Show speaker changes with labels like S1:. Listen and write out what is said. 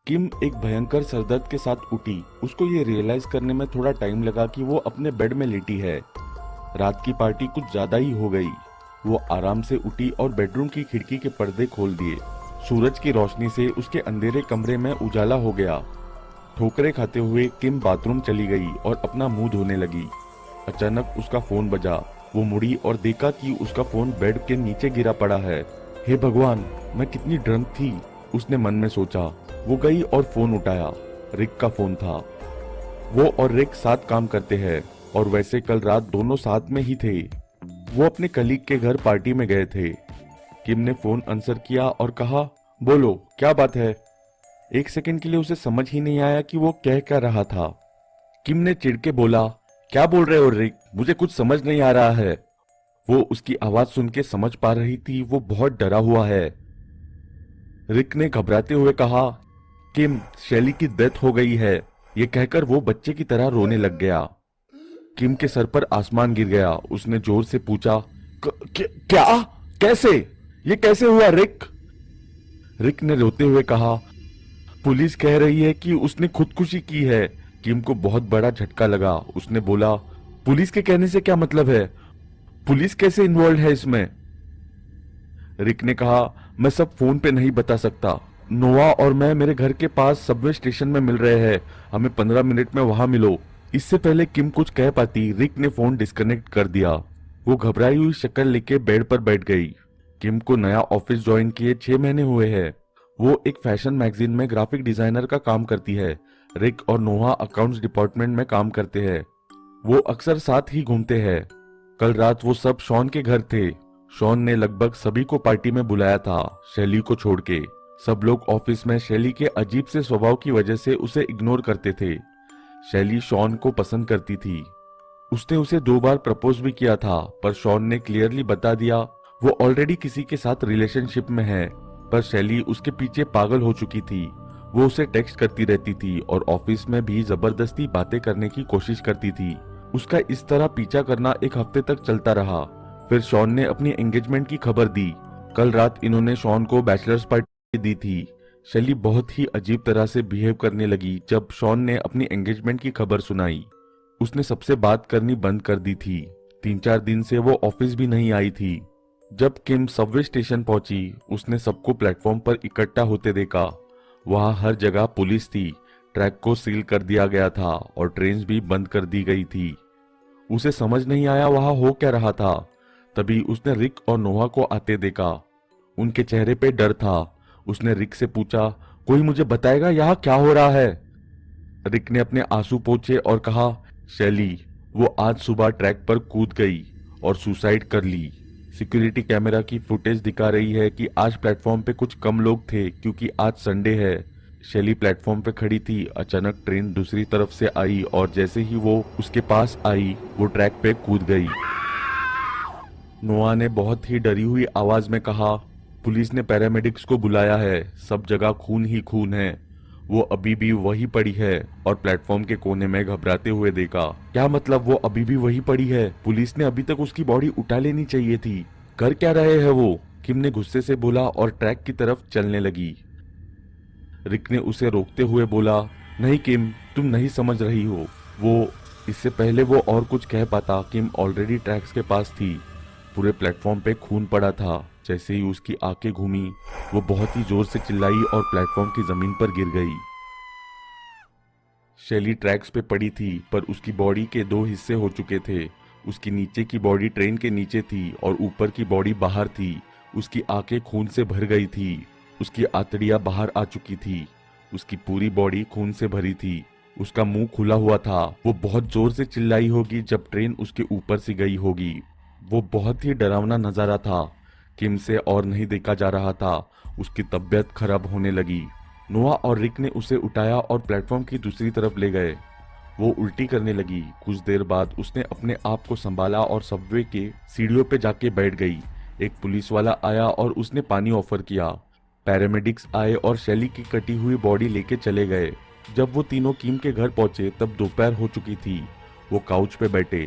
S1: किम एक भयंकर सरदर्द के साथ उठी। उसको ये रियलाइज करने में थोड़ा टाइम लगा कि वो अपने बेड में लेटी है। रात की पार्टी कुछ ज्यादा ही हो गई। वो आराम से उठी और बेडरूम की खिड़की के पर्दे खोल दिए। सूरज की रोशनी से उसके अंधेरे कमरे में उजाला हो गया। ठोकरे खाते हुए किम बाथरूम चली गई और अपना मुंह धोने लगी। अचानक उसका फोन बजा। वो मुड़ी और देखा कि उसका फोन बेड के नीचे गिरा पड़ा है। हे भगवान, मैं कितनी ड्रंक थी, उसने मन में सोचा। वो गई और फोन उठाया। रिक का फोन था। वो और रिक साथ काम करते हैं और वैसे कल रात दोनों साथ में ही थे। वो अपने कलीग के घर पार्टी में गए थे। किम ने फोन आंसर किया और कहा, बोलो क्या बात है। एक सेकंड के लिए उसे समझ ही नहीं आया कि वो कह क्या रहा था। किम ने चिढ़ के बोला, क्या बोल रहे हो रिक, मुझे कुछ समझ नहीं आ रहा है। वो उसकी आवाज सुन के समझ पा रही थी वो बहुत डरा हुआ है। रिक ने घबराते हुए कहा, किम, शैली की डेथ हो गई है। ये कहकर वो बच्चे की तरह रोने लग गया। किम के सर पर आसमान गिर गया। उसने जोर से पूछा, क्या, कैसे, ये कैसे हुआ रिक? रिक ने रोते हुए कहा, पुलिस कह रही है कि उसने खुदकुशी की है। किम को बहुत बड़ा झटका लगा। उसने बोला, पुलिस के कहने से क्या मतलब है? पुलिस कैसे इन्वॉल्व है इसमें? रिक ने कहा, मैं सब फोन पे नहीं बता सकता। नोआ और मैं मेरे घर के पास सबवे स्टेशन में मिल रहे हैं। हमें 15 मिनट में वहां मिलो। इससे पहले किम कुछ कह पाती, रिक ने फोन डिस्कनेक्ट कर दिया। वो घबराई हुई शक्ल लेके बेड पर बैठ गई। किम को नया ऑफिस ज्वाइन किए 6 महीने हुए हैं। वो एक फैशन मैगजीन में ग्राफिक डिजाइनर का काम करती है। रिक और नोहा अकाउंट्स डिपार्टमेंट में काम करते हैं। वो अक्सर साथ ही घूमते हैं। कल रात वो सब शॉन के घर थे। शॉन ने लगभग सभी को पार्टी में बुलाया था, शैली को छोड़ के। सब लोग ऑफिस में शैली के अजीब से स्वभाव की वजह से उसे इग्नोर करते थे। शैली शॉन को पसंद करती थी। उसने उसे 2 बार प्रपोज भी किया था, पर शॉन ने क्लियरली बता दिया वो ऑलरेडी किसी के साथ रिलेशनशिप में है। पर शैली उसके पीछे पागल हो चुकी थी। वो उसे टेक्स्ट करती रहती थी और ऑफिस में भी जबरदस्ती बातें करने की कोशिश करती थी। उसका इस तरह पीछा करना 1 हफ्ते तक चलता रहा। फिर शॉन ने अपनी एंगेजमेंट की खबर दी। कल रात इन्होंने शॉन को बैचलर्स पार्टी दी थी। शैली बहुत ही अजीब तरह से बिहेव करने लगी जब शॉन ने अपनी एंगेजमेंट की खबर सुनाई। उसने सबसे बात करनी बंद कर दी थी। 3-4 दिन से वो ऑफिस भी नहीं आई थी। जब किम सबवे स्टेशन पहुंची, उसने सबको प्लेटफॉर्म पर इकट्ठा होते देखा। वहां हर जगह पुलिस थी। ट्रैक को सील कर दिया गया था और ट्रेन भी बंद कर दी गई थी। उसे समझ नहीं आया वहां हो क्या रहा था। तभी उसने रिक और नोहा को आते देखा। उनके चेहरे पे डर था। उसने रिक से पूछा, कोई मुझे बताएगा यहाँ क्या हो रहा है? रिक ने अपने आंसू पोंछे और कहा, शैली, वो आज सुबह ट्रैक पर कूद गई और सुसाइड कर ली। सिक्योरिटी कैमरा की फुटेज दिखा रही है कि आज प्लेटफॉर्म पे कुछ कम लोग थे क्योंकि आज संडे है। शैली प्लेटफॉर्म पे खड़ी थी। अचानक ट्रेन दूसरी तरफ से आई और जैसे ही वो उसके पास आई, वो ट्रैक पे कूद गई। नोआ ने बहुत ही डरी हुई आवाज में कहा, पुलिस ने पैरामेडिक्स को बुलाया है। सब जगह खून ही खून है। वो अभी भी वही पड़ी है और प्लेटफॉर्म के कोने में घबराते हुए देखा। क्या मतलब वो अभी भी वही पड़ी है? पुलिस ने अभी तक उसकी बॉडी उठा लेनी चाहिए थी। कर क्या रहे हैं वो? किम ने गुस्से से बोला और ट्रैक की तरफ चलने लगी। रिक ने उसे रोकते हुए बोला, नहीं किम, तुम नहीं समझ रही हो। वो इससे पहले वो और कुछ कह पाता, किम ऑलरेडी ट्रैक्स के पास थी। पूरे प्लेटफॉर्म पे खून पड़ा था। जैसे ही उसकी आंखें घूमी, वो बहुत ही जोर से चिल्लाई और प्लेटफॉर्म की जमीन पर गिर गई। शैली ट्रैक्स पे पड़ी थी, पर उसकी बॉडी के 2 हिस्से हो चुके थे। उसकी नीचे की बॉडी ट्रेन के नीचे थी और ऊपर की बॉडी बाहर थी। उसकी आंखें खून से भर गई थी। उसकी आंतड़ियां बाहर आ चुकी थी। उसकी पूरी बॉडी खून से भरी थी। उसका मुंह खुला हुआ था। वो बहुत जोर से चिल्लाई होगी जब ट्रेन उसके ऊपर से गई होगी। वो बहुत ही डरावना नजारा था। किम से और नहीं देखा जा रहा था। उसकी तबीयत खराब होने लगी। नोआ और रिक ने उसे उठाया और प्लेटफॉर्म की दूसरी तरफ ले गए। वो उल्टी करने लगी। कुछ देर बाद उसने अपने आप को संभाला और सबवे के सीढ़ियों पे जाके बैठ गई। एक पुलिस वाला आया और उसने पानी ऑफर किया। पैरामेडिक्स आए और शैली की कटी हुई बॉडी लेके चले गए। जब वो तीनों किम के घर पहुंचे तब दोपहर हो चुकी थी। वो काउच पे बैठे